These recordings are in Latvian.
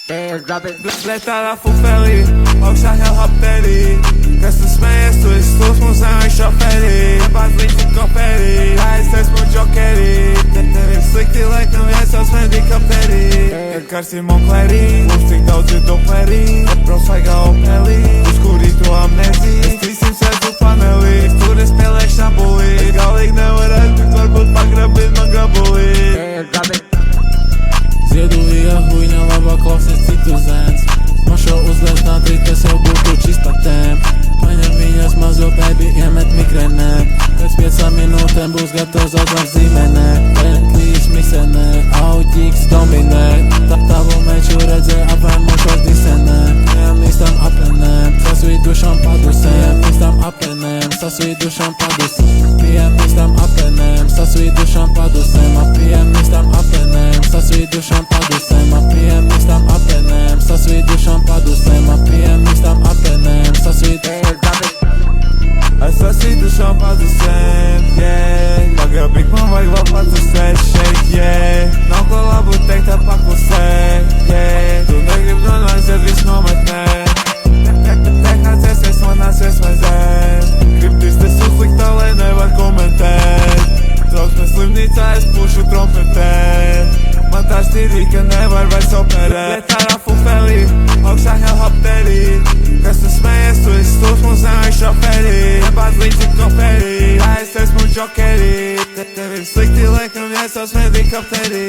Blätter auf Ferry, Hauptsache Hauptberry. Dass du smejesz, to jest stóż, muzeum i szofery. Chyba z licznych koperi, a jesteśmy jokeri. Slikti laikam viesās medikaperi. Karsi Moncleri, mums tik daudz ir dopleri. Prosvaigā opeli, uz kuri tu amnezī. Es 300 sēdzu panelī, tur es spēlēšu šambulī. Es galīgi nevaru atbīt, varbūt pagrabīt man gabulī. Zieduļīga huņa labāk klausies citu zēns. Mašo uzlētnāt rīt, tas jau būtu čistpatēm. Paņem viņas mazo baby, iemet migrēnē. Pēc 5 minūtēm būs gatavs atvārt zīmenē. Bentlīs misenē, auģīgs dominē. Tavu meču redzē apvēmušos disenē. Piemīstam apenēm, sasvīdušam padusēm. Piemīstam apenēm, sasvīdušam padusēm. Piemīstam apenēm, sasvīdušam padusēm. Piemīstam apenēm, sasvīdušam padusēm. Piemīstam apenēm, sasvīdušam padusēm. Piemīstam apenēm, sasvīdušam. Es sasvīdušam padusēm, yeah. Pagrabīt man vajag vēl patusēt šeit, yeah. Nav ko labu teikt, tā paklusē, yeah. Tu negrib runāt, zed viss nometnē. Tehācēsies manāsies vai zēm. Grib tisties uzlikt tā, lai nevar komentēt. Trauksmes slimnīcā es pušu trompetēt. Man tā šķirī, ka nevar vairs operēt. Blätter auf Ferry, Hauptsache Hauptberry. Kas tu smējies, tu esi stūrs, muzeum i šoferi. Nebāz līdzīgi koperi, a es esmu jokeri. Tev ir slikti laikam viesās medikaperi.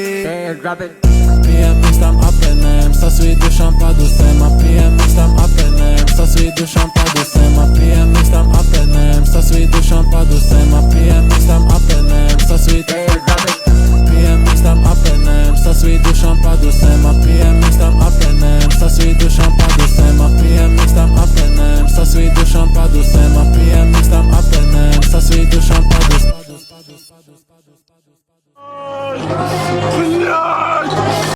Piemīstam apenēm, sasvīdušam padusēm. Piemīstam apenēm, sasvīdušam padusēm. Piemīstam apenēm, sasvīdušam padusēm. Piemīstam apenēm, sasvīdušam padusēm. Piemīstam apenēm, sasvīdušam padusēm. Piemīstam apenēm, sasvīdušam padusēm. Piemīstam apenēm, sasvīdušam padusēm. Piemīstam apenēm, sasvīdušam padusēm.